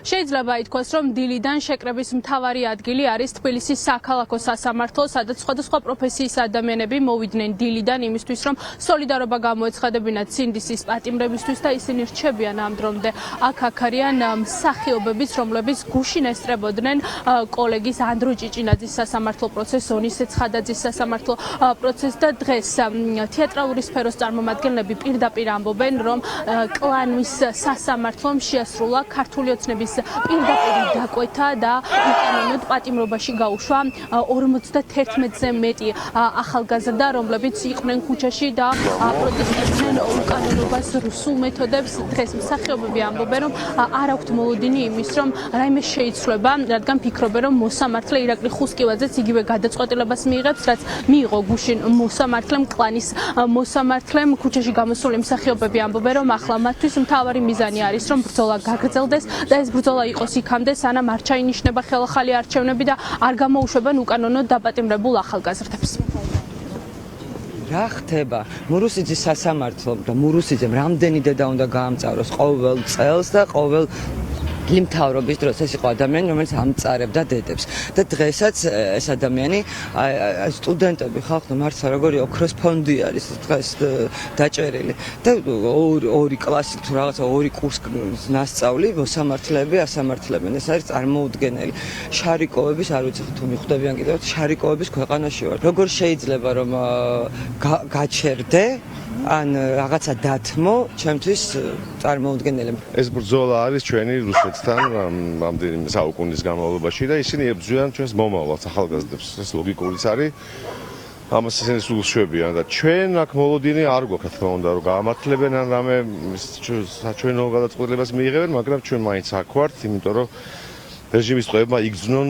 შეიძლება ითქვას, რომ დილიდან შეკრების მთავარი ადგილი არის თბილისის საქალაქო სასამართლო, სადაც სხვადასხვა პროფესიის ადამიანები მოვიდნენ დილიდან იმისთვის, რომ სოლიდარობა გამოეცხადებინათ სინდისის პატიმრებისთვის და ისინი რჩებიან ამ დრომდე. აქ არიან მსახიობებიც, რომლებიც გუშინ ესწრებოდნენ კოლეგის ანდრო ჭიჭინაძის სასამართლო პროცესს, ონისე ცხადაძის სასამართლო პროცესს და დღეს თეატრალური სფეროს წარმომადგენლები პირდაპირ ამბობენ, რომ კლანის სასამართლომ შეასრულა ქართული ოცნების პირდაპირ დაკვეთა და უკანონოდ პატიმრობაში გაუშვა 51-ზე მეტი ახალგაზრდა, რომლებიც იყვნენ ქუჩაში და პროტესტებდნენ უკანონობას, რუსულ მეთოდებს. დღეს მსახიობები ამბობენ, რომ არ აქვთ მოლოდინი იმის, რომ რაიმე შეიცვლება, რადგან ფიქრობენ, რომ მოსამართლე ირაკლი ხუსკივაძეც იგივე გადაწყვეტილებას მიიღებს, რაც მიიღო გუშინ მოსამართლემ, კლანის მოსამართლემ. ქუჩაში გამოსული მსახიობები ამბობენ, რომ ახლა მათთვის მთავარი მიზანი არის, რომ ბრძოლა გაგრძელდეს და ეს ბრძოლა იყოს იქამდე, სანამ არ ჩაინიშნება ხელახალი არჩევნები და არ გამოუშვებენ უკანონოდ დაპატიმრებულ ახალგაზრდებს. რა ხდება მურუსიძის სასამართლომ და მურუსიძემ რამდენი დედა უნდა გაამწაროს ყოველ წელს და ყოველ მთავრობის დროს ეს იყო ადამიანი, რომელიც ამწარებდა დედებს და დღესაც ეს ადამიანი სტუდენტები ხალხო მართლა როგორი ოქროს ფონდი არის დღეს დაჭერილი და ორი კლასი თუ რაღაცა ორი კურსის მასწავლი მოსამართლეები ასამართლებენ. ეს არის წარმოუდგენელი. შარიკოვების არ ვიცი თუ მიხვდებიან კიდევ შარიკოვების ქვეყანაში ვარ. როგორ შეიძლება რომ გაჩერდე ან რაღაცა დათმო, ჩემთვის წარმოუდგენელი. ეს ბრძოლა არის ჩვენი რუსეთთან რამდენიმე საუკუნის განმავლობაში და ისინი ებრძვიან ჩვენს მომავალს, ახალგაზრდებს. ეს ლოგიკურიც არის. ამას ისინი სულ შვებიან და ჩვენ აქ მოლოდინი არ გვაქვს, რა თქმა უნდა, რომ გაამართლებენ ან რამე საჩვენო გადაწყვეტილებას მიიღებენ, მაგრამ ჩვენ მაინც აქ ვართ, იმიტომ რომ რეჟიმის წევრებმა იგრძნონ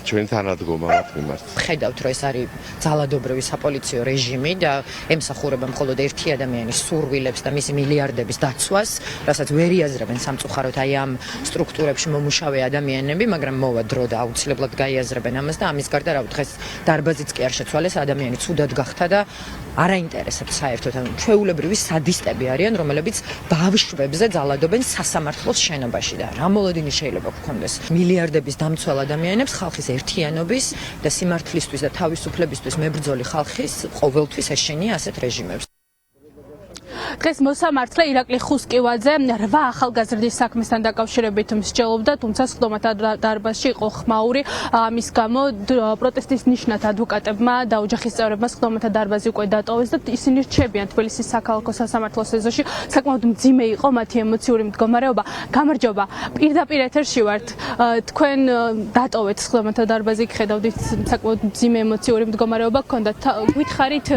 ჩვენი თანადგომა მათ მიმართ. ხედავთ, რომ ეს არის ძალადობრივი საპოლიციო რეჟიმი და ემსახურება მხოლოდ ერთი ადამიანის სურვილებს და მისი მილიარდების დაცვას, რასაც ვერ იაზრებენ სამწუხაროდ აი ამ სტრუქტურებში მომუშავე ადამიანები, მაგრამ მოვა დრო და აუცილებლად გაიაზრებენ ამას და ამის გარდა რა დღეს დარბაზიც კი არ შეცვალეს, ადამიანი ცუდად გახდა და არაინტერესებს საერთოდ. ჩვეულებრივი სადისტები არიან, რომლებიც ბავშვებზე ძალადობენ სასამართლოს შენობაში და რა მოლოდინი შეიძლება გქონდეს მილიარდების დამცველ ადამიანებს ხალხის ერთიანობის და სიმართლისთვის და თავისუფლებისთვის მებრძოლი ხალხის ყოველთვის ეშენია ასეთ რეჟიმებს. დღეს მოსამართლე ირაკლი ხუსკივაძე 8 ახალგაზრდის საქმესთან დაკავშირებით მსჯელობდა, თუმცა სხდომათა დარბაზში იყო ხმაური. ამის გამო პროტესტის ნიშნად ადვოკატებმა და ოჯახის წევრებმა სხდომათა დარბაზი უკვე დატოვეს და ისინი რჩებიან თბილისის საქალაქო სასამართლოს ეზოში. საკმაოდ მძიმე იყო მათი ემოციური მდგომარეობა. გამარჯობა, პირდაპირ ეთერში ვართ. თქვენ დატოვეთ სხდომათა დარბაზი, ხედავდით საკმაოდ მძიმე ემოციური მდგომარეობა გქონდათ. გითხარით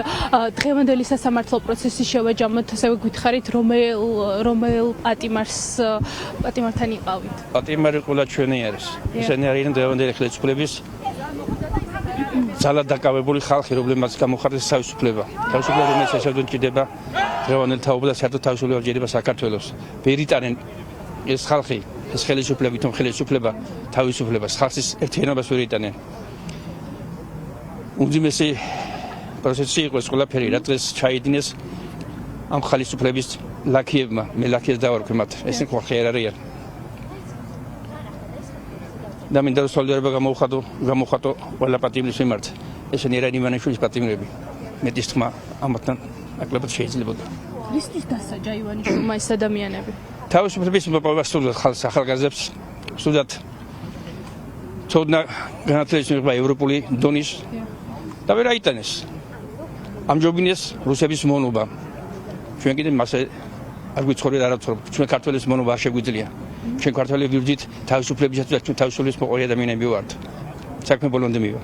დღევანდელი სასამართლო პროცესი შევაჯამოთ, ასევე გითხარით რომელ პატიმართან იყავით? პატიმარი ყველა ჩვენი არის. ისინი არიან დღევანდელი ხელისუფლების ძალად დაკავებული ხალხი, რომლებმაც გამოხატეს თავისუფლება. თავისუფლება, რომელიც საერთოდ ჭირდება დღევანდელ თაობაზე, საერთოდ თავისუფლება ჭირდება საქართველოს. ვერ იტანენ ეს ხალხი, ეს ხელისუფლება, თუმცა ხელისუფლება თავისუფლებას, ხალხის ერთიანობას ვერ იტანენ. უმძიმესი პროცესი იყო ეს ყველაფერი, რა დღეს ჩაიდინეს ამ ხელისუფლების ლაქიებმა, მე ლაქიებს დავარქვი მათ, ესენი ხალხი არ არიან. და მინდა რომ სოლიდარობა გამოუხატო ყველა პატიმრის მიმართ. ესენი ერაინ ივანიშვილის პატიმრები. მეტის თქმა ამათთან ნაკლებად შეიძლებოდა. რისთვის დასაჯა ივანიშვილმა ეს ადამიანები? თავისუფლების მოპოვება სურდა ხალხს, ახალგაზრდებს, სურდათ ცოდნა განათლების მიღება ევროპული დონის და ვერ აიტანეს. ამჯობინეს რუსების მონობა. ჩვენ კიდე მასე არ გვიცხოვრეთ არაცხოვრობ. ჩვენ ქართველებს მონობა არ შეგვიძლია. ჩვენ ქართველები ვიძით თავისუფლებისათვის და ჩვენ თავისუფლების მოყოლი ადამიანები ვართ. საქმე ბოლომდე მივა.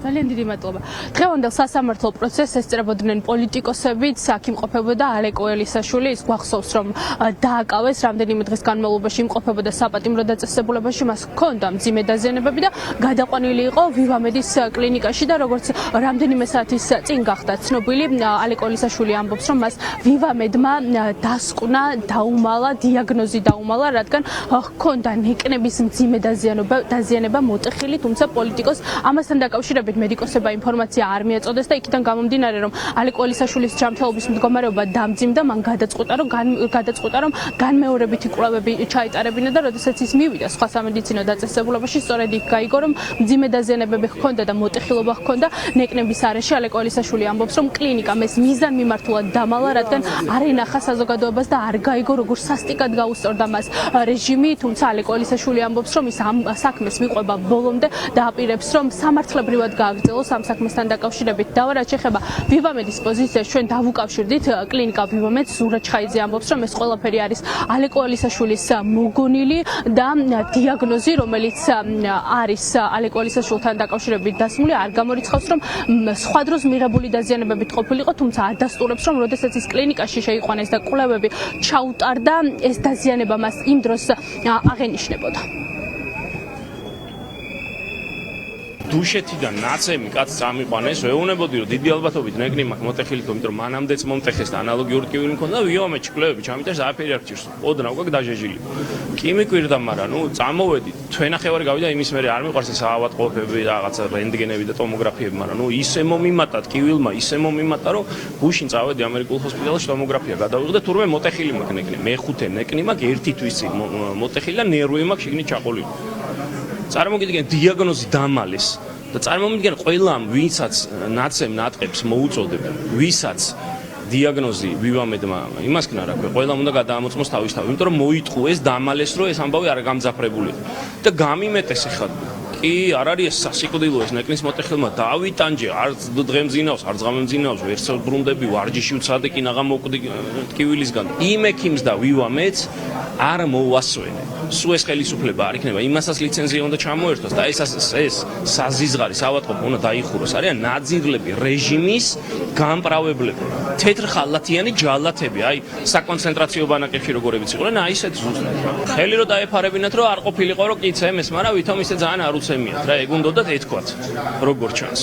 ძალიან დიდი მადლობა. დღევანდელ სასამართლო პროცესს ესწრებოდნენ პოლიტიკოსებიც, აქ იმყოფებოდა ალეკო ელისაშვილი, ის გვახსოვს, რომ დააკავეს რამდენიმე დღის განმავლობაში იმყოფებოდა საპატიმრო დაწესებულებაში, მას ჰქონდა მძიმე დაზიანებები და გადაყვანილი იყო ვივამედის კლინიკაში და როგორც რამდენიმე საათის წინ გახდა ცნობილი, ალეკო ელისაშვილი ამბობს, რომ მას ვივამედმა დასკვნა, დაუმალა, დიაგნოზი დაუმალა, რადგან ჰქონდა ნეკნების მძიმე დაზიანება მოტეხილი, თუმცა პოლიტიკოს ამასთან დაკავშირებით შესაბამისად მედიკოსებმა ინფორმაცია არ მიაწოდეს და იქიდან გამომდინარე რომ ალეკო ელისაშვილის ჯანმრთელობის მდგომარეობა დამძიმდა, მან გადაწყვიტა რომ განმეორებითი კვლევები ჩაიტარებინა და როდესაც ის მივიდა სხვა სამედიცინო დაწესებულებაში, სწორედ იქ გაიგო რომ მძიმე დაზიანებები ჰქონდა და მოტეხილობა ჰქონდა ნეკნების არეში. ალეკო ელისაშვილი ამბობს რომ კლინიკამ ეს მიზანმიმართულად დამალა, რადგან არ ენახა საზოგადოებას და არ გაიგო როგორ სასტიკად გაუსწორდა მას რეჟიმი, თუმცა ალეკო ელისაშვილი ამბობს რომ ის ამ საქმეს მიყვება ბოლომდე და აპირებს რომ სამართლებრივად გააგრძელოს ამ საქმესთან დაკავშირებით. და რაც შეეხება ვივამედის პოზიციას, ჩვენ დავუკავშირდით კლინიკა ვივამედს. ზურა ჩხაიძე ამბობს რომ ეს ყველაფერი არის ალეკო ელისაშვილის მოგონილი და დიაგნოზი, რომელიც არის ალეკო ელისაშვილთან დაკავშირებით დასმული, არ გამორიცხავს რომ სხვა დროს მიღებული დაზიანებებით ყოფილიყო, თუმცა ადასტურებს რომ როდესაც ის კლინიკაში შეიყვანეს და კვლევები ჩაუტარდა, ეს დაზიანება მას იმ დროს აღენიშნებოდა. დუშეთიდან ნაცემი კაცს წამიყვანეს, ვეუბნებოდი რომ დიდი ალბათობით ნეკნი მაქვს მოტეხილი, იმიტომ რომ მანამდეც მომტეხეს და ანალოგიური ტკივილი მქონდა და ვივამედში კვლევები ჩამიტარეს, არაფერი არ გჭირს. ოდნავ გაქვს დაჟეჟილი. კი მიკვირდა, მაგრამ წამოვედი, თვენახევარი გავიდა, იმის მერე არ მიყვარს ეს ავადმყოფები, რაღაცა რენტგენები და ტომოგრაფიები, მაგრამ ისე მომიმატა ტკივილმა, ისე მომიმატა, რომ გუშინ წავედი ამერიკულ ჰოსპიტალში ტომოგრაფია გადავიღე და თურმე მოტეხილი მაქვს ნეკნი. მეხუთე ნეკნი მაქვს, ერთი თვის წინ მოტეხილი და ნერვი მაქვს შიგნით ჩაყოლილი. წარმოგიდგენ დიაგნოზი დამალეს და წარმომიდგენ ყველამ ვინცაც ნაცემ ნატყებს მოუწოდებ, ვისაც დიაგნოზი ვივამედმა იმას კი არა ქვია, ყველამ უნდა გადაამოწმოს თავისთავად, იმიტომ რომ მოიტყუ ეს დამალეს, რომ ეს ამბავი არ გამძაფრებული და გამიმეტეს ხა კი არ არის ეს სასიკვდილო ეს ნეკნის მოტეხილმა დავიტანჯე, არც დღემძინავს, არც ღამემძინავს, ვერც ბრუნდები ვარჯიში უცადე კი ნაღა მოკვდი ტკივილისგან. იმ ექიმს და ვივამედს არ მოუასვენე. სულ ეს ხელისუფლება არ იქნება, იმასაც ლიცენზია უნდა ჩამოერთოს და ეს საზიზღარის ავადმყოფი უნდა დაიხუროს. არიან ნაძირლები რეჟიმის გამპრავებლები. თეთრხალათიანი ჯალათები, აი საკონცენტრაციო ბანაკებში როგორებიც იყვნენ, აი ესეთ ზუსტად. ხელი რომ დაეფარებინათ, რომ არ ყოფილიყო, რომ კი ცემეს, მაგრამ ვითომ ისე ძალიან არ უცემიათ რა, ეგ უნდათ ეთქვათ, როგორ ჩანს.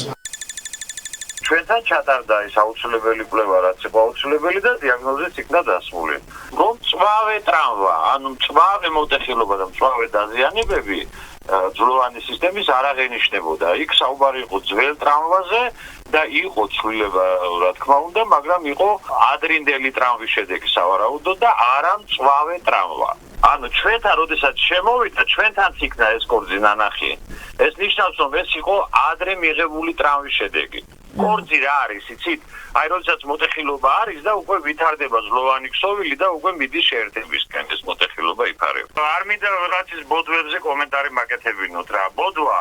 ჩვენთან ჩატარდა ეს აუცილებელი კვლევა, რაც იყო აუცილებელი და დიაგნოზიც იქნა დასმული. რომ მწვავე ტრამვა, ანუ მწვავე მოტეხილობა და მწვავე დაზიანებები ძვლოვანი სისტემის არ აღენიშნებოდა. იქ საუბარი იყო ძველ ტრამვაზე და იყო ცვლილება, რა თქმა უნდა, მაგრამ იყო ადრინდელი ტრამვის შედეგი სავარაუდოდ და არა მწვავე ტრამვა. ანუ ჩვენთან როდესაც შემოვიდა, ჩვენთანაც იქნა ეს კორძი ნანახი. ეს ნიშნავს, რომ ეს იყო ადრე მიღებული ტრამვის შედეგი. კორძი რა არის, იცით? აი როდესაც მოტეხილობა არის და უკვე ვითარდება ძვლოვანი ქსოვილი და უკვე მიდის შეერთებისკენ ეს მოტეხილობა იფარება. არ მინდა რაღაცის ბოდვებზე კომენტარი მაკეთებინოთ რა. ბოდვა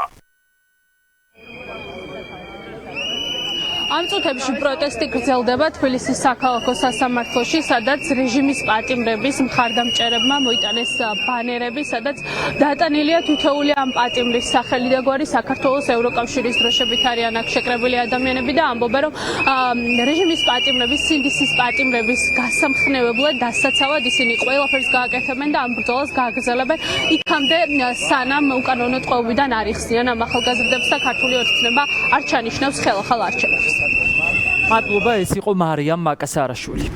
ამ წუთებში პროტესტი გრძელდება თბილისის საქალაქო სასამართლოში, სადაც რეჟიმის პატიმრების მხარდამჭერებმა მოიტანეს ბანერები, სადაც დატანილია თითოეული ამ პატიმრის სახელი და გვარი. საქართველოს ევროკავშირის დროშებით არიან აქ შეკრებილი ადამიანები და ამბობენ, რომ რეჟიმის პატიმრების, სინდისის პატიმრების გასამხნევებლად, დასაცავად ისინი ყველაფერს გააკეთებენ და ამ ბრძოლას გააგრძელებენ იქამდე, სანამ უკანონო ტყვეობიდან არ იხსნიან ამ ახალგაზრდებს და ქართული ოცნება არ ჩანიშნავს ხელახალ არჩევნებს. მადლობა, ეს იყო მარიამ მაკასარაშვილი.